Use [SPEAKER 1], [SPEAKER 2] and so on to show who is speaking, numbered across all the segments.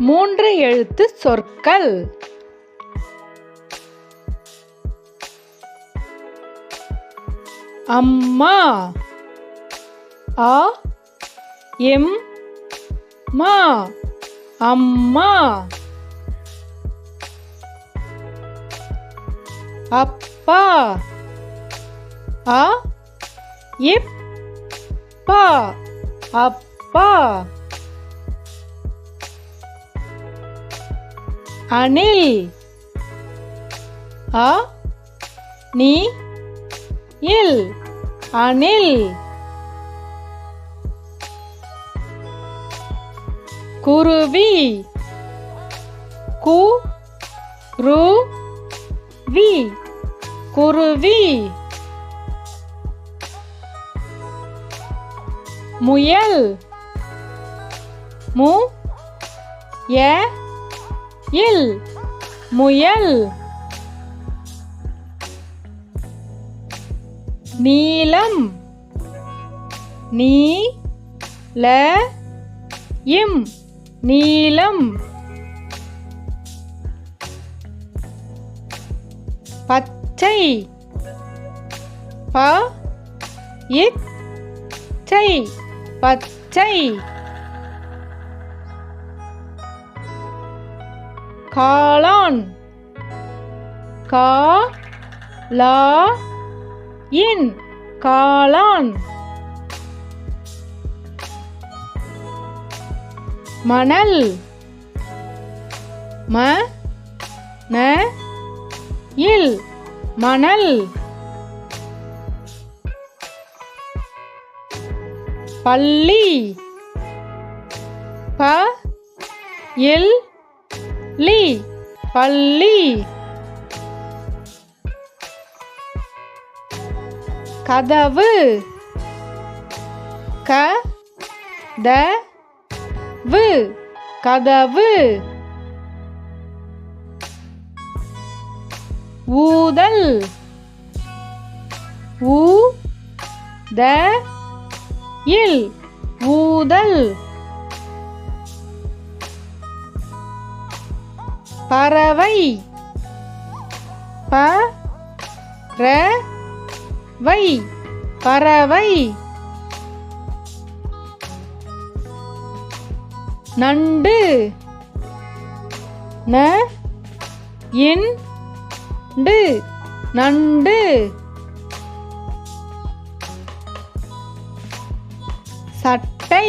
[SPEAKER 1] மூன்று எழுத்து சொற்கள். அம்மா. அ எம் மா அம்மா. அப்பா. அ இப் பா அப்பா. அணில். அ நீ இல் அணில். குருவி. கு ரு வி குருவி. முயல். மு ய இல் முயல். நீலம். நீ ல இம் நீலம். பச்சை. ப இச் சை பச்சை. காளான். கா லா இன் காளான். மணல். ம ந இல் மணல். பள்ளி. ப இல் லி பள்ளி. கதவு. க த வு கதவு. ஊதல். ஊ த இல் ஊதல். பறவை. ப ற வை பறவை. நண்டு. ந இன் டு நண்டு. சட்டை.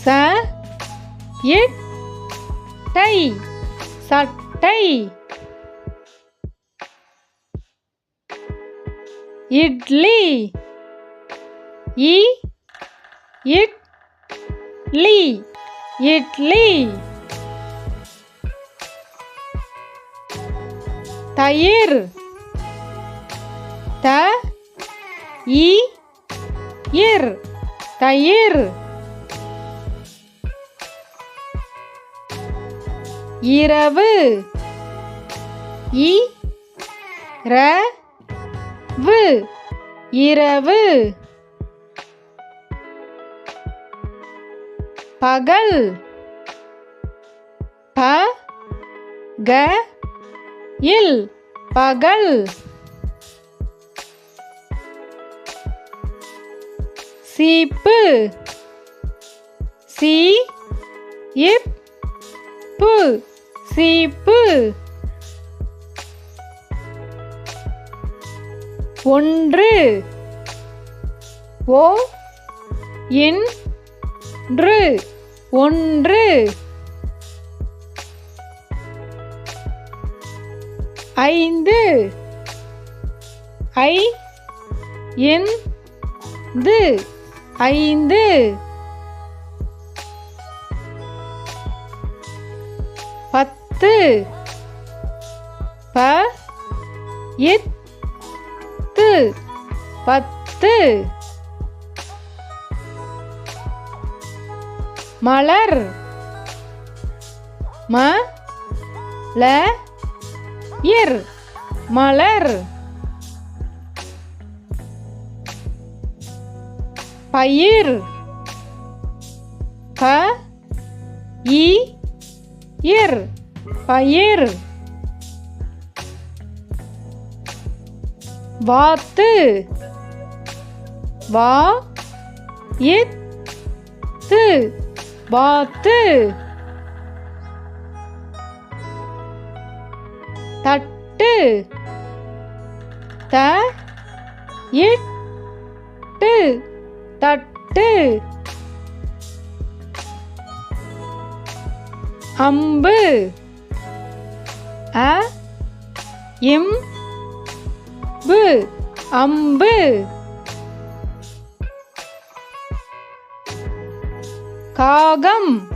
[SPEAKER 1] ச இட் டை சட்டை. இட்லி. இ இட் லி இட்லி. தயிர். த இ இர் தயிர். இரவு. இ ர வு இரவு. பகல். ப க இல் பகல். சீப்பு. சி இப் பு சீப்பு. ஒன்று. ஓ இன்று ஒன்று. ஐந்து. ஐ இந்து ஐந்து. பத்து. ப இத்து பத்து. மலர். ம ல இர் மலர். பயிர். ப இர் பயிர். வாத்து வாயித்து வாத்து. தட்டு தயிட்டு தட்டு. அம்பு இம்பு அம்பு. காகம்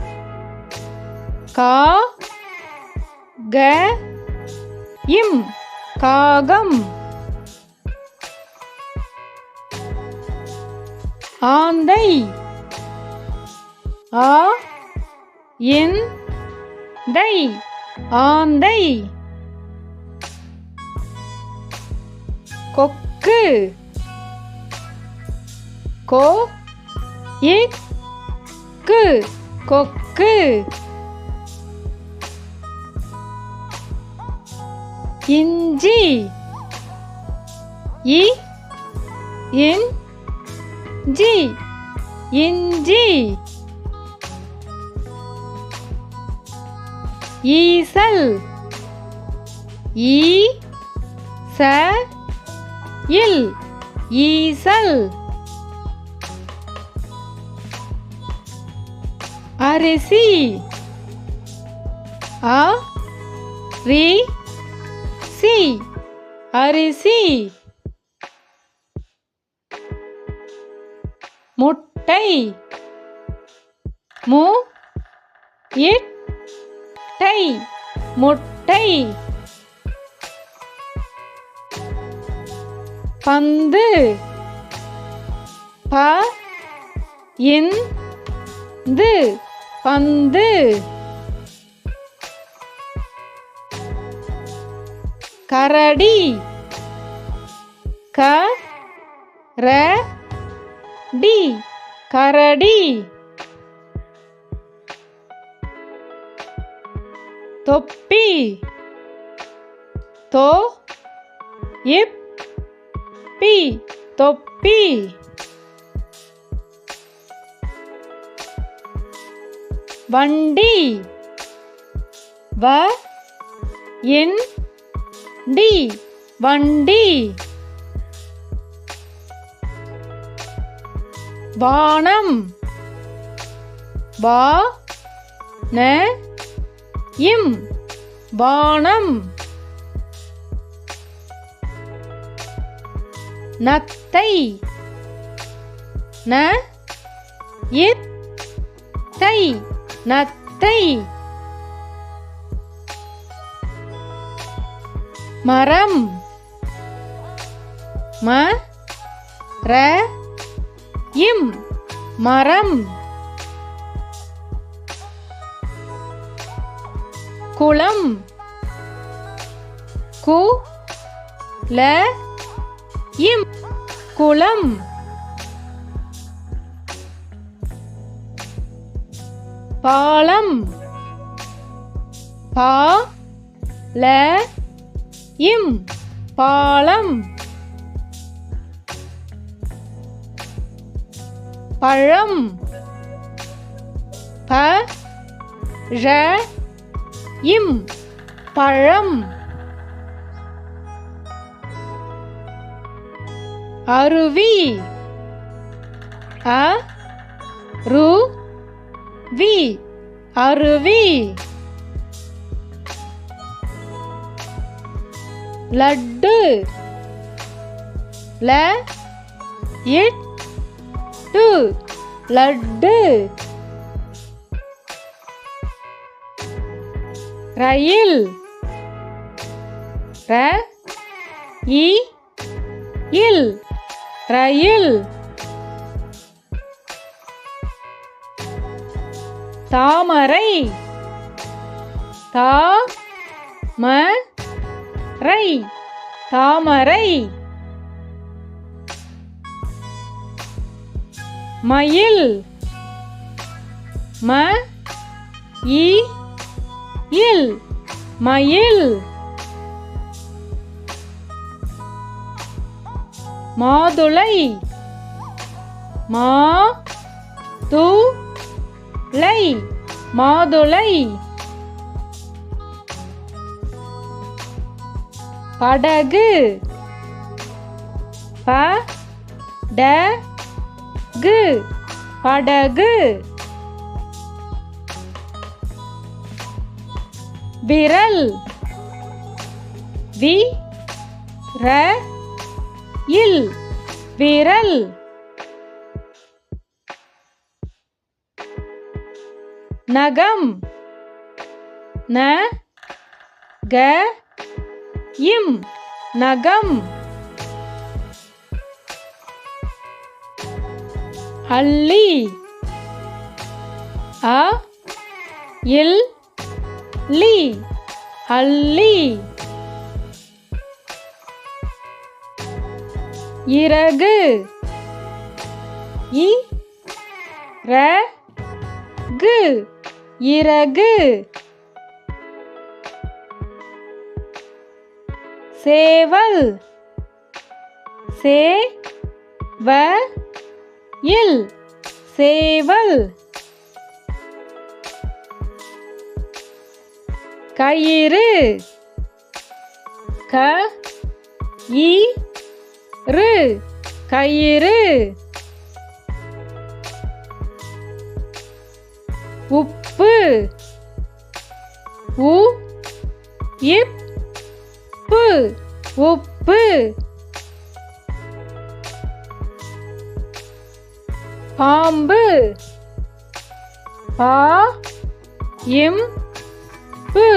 [SPEAKER 1] காகம் காகம். ஆந்தை ஆந்தை ஆந்தை. கொக்கு கொக்கு கொக்கு. இஞ்சி இஞ்சி இஞ்சி. ஈசல் ஈசல் ஈசல். அரிசி அரிசி அரிசி. முட்டை முட்டை முட்டை. பந்து பந்து பந்து. கரடி கரடி கரடி. தொப்பி தொப்பி தொப்பி. வண்டி வண்டி வண்டி. வானம் வானம் வானம். நத்தை நத்தை நத்தை. மரம் மரம். குளம் குளம். பாலம் பாலம். பழம் பழம். அருவி அருவி அருவி. லட்டு லட்டு லட்டு. ரயில் ரயில் ரயில். தாமரை தாமரை தாமரை. மயில் இ இல் மயில். மாதுளை மா து ளை மாதுளை. படகு ப ட கு படகு. விரல் வி ர இல் விரல். நகம் ந க இம் நகம். அள்ளி அ இல் லி அள்ளி. இறகு இ ர கு இறகு. சேவல் சே வ இல் சேவல். கயிறு க இ ரு கயிறு. உப்பு உ இப் பு உப்பு. பாம்பு பா இம் பு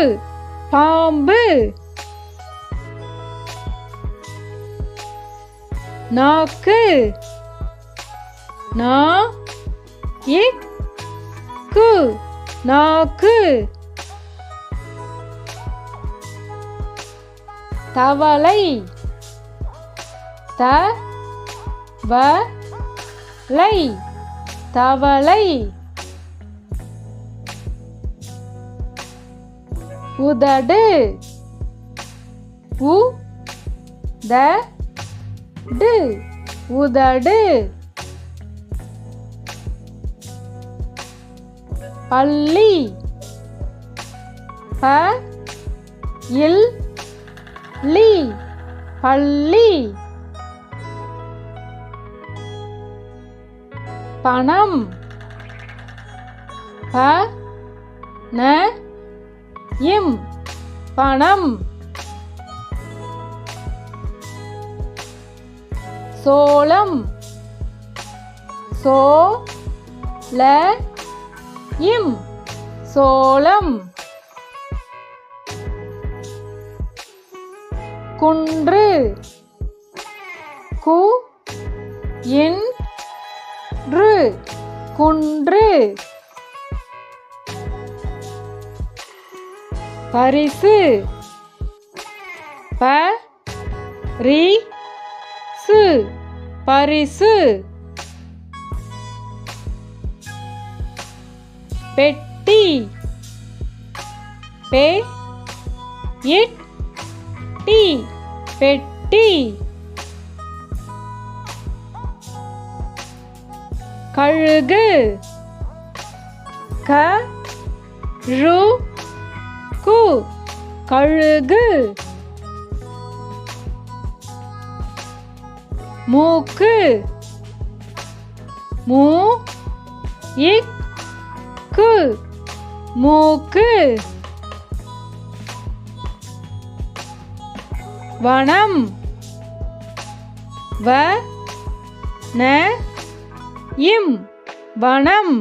[SPEAKER 1] பாம்பு. நாக்கு நா இக் கு நாக்கு. தவளை த வ ளை தவளை. உதடு உ த டு உதடு. பள்ளி ப இல் லி பள்ளி. பணம் ப ந இம் பணம். சோளம் சோ ல இம் சோளம். குன்று கு இன் று குன்று. பரிசு ப ரி சு பரிசு. பெட்டி பெ இட் டி பெட்டி. கழுகு க ழு கு கழுகு. மூக்கு மூ இக் கு மூக்கு. வனம் வ ந இம் வனம்.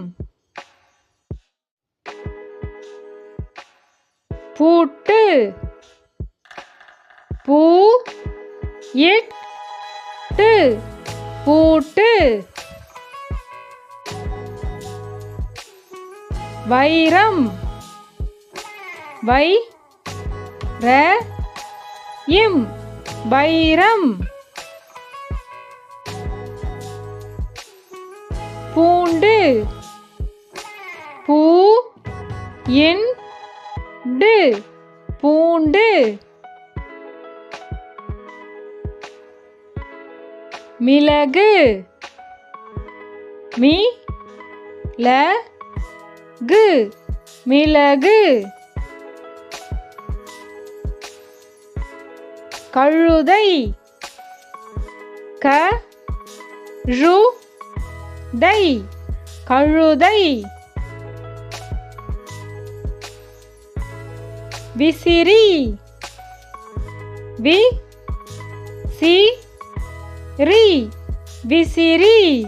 [SPEAKER 1] பூட்டு பூ இட் டு பூட்டு. வைரம் வை ர இம் வைரம். பூண்டு பூ இண்டு பூண்டு மிளகு மிளகு மிளகு கழுதை கழுதை கழுதை விசிறி விசிறி விசிறி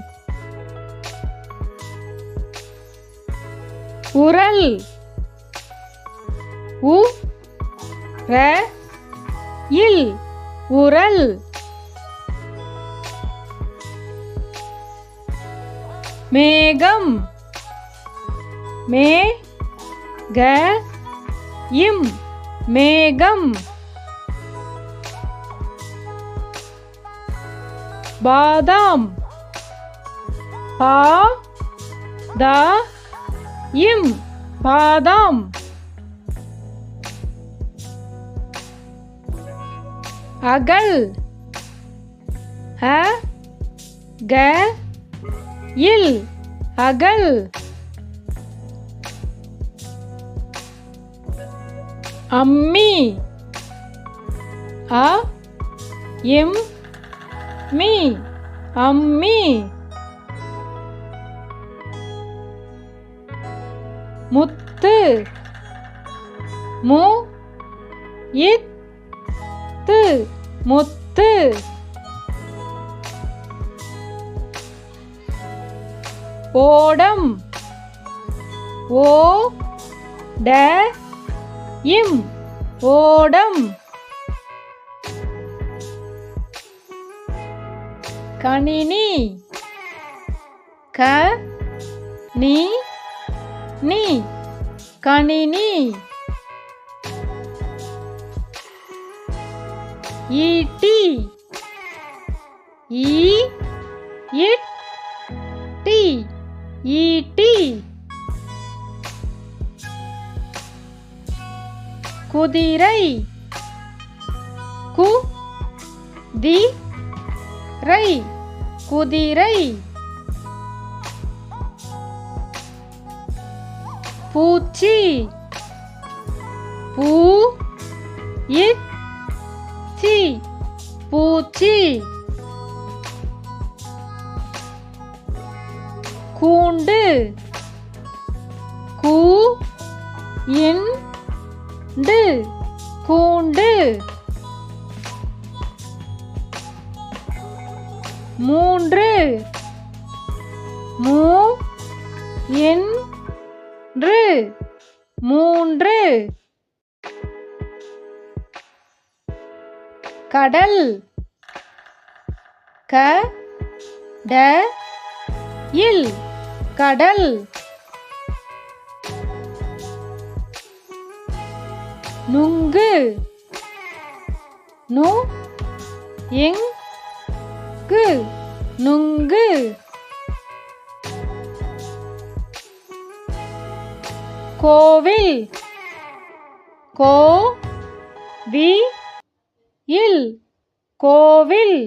[SPEAKER 1] உரல் உரல் உரல் மேகம் மேகம் மேகம் பாதாம் பாதாம் பாதாம் அகல் அகல் அகல் அம்மி அம்மி அம்மி முத்து முத்து முத்து ஓடம் ஓடம் ஓடம் கணினி கணினி கணினி ஈட்டி ஈட்டி ஈட்டி குதிரை குதிரை குதிரை பூச்சி பூச்சி பூச்சி கூண்டு கூண்டு கூண்டு மூன்று மூன்று மூன்று கடல் கடல் கடல் நுங்கு நுங்கு நுங்கு கோவில் கோவில் கோவில்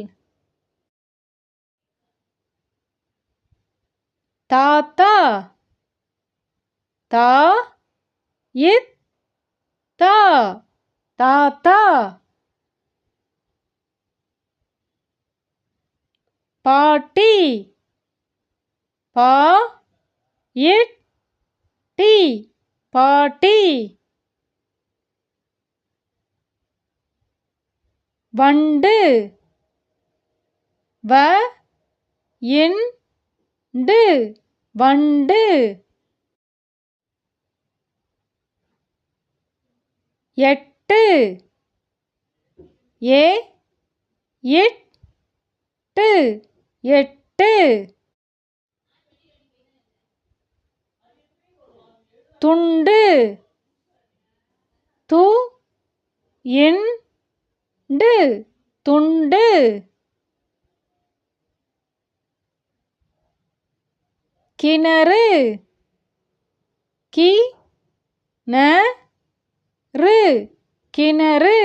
[SPEAKER 1] தாத்தா தாத்தா தாத்தா பாட்டி பாட்டி பாட்டி வண்டு வண்டு வண்டு எட்டு எட்டு எட்டு துண்டு துண்டு துண்டு கிணறு கிணறு ந ரு கிணறு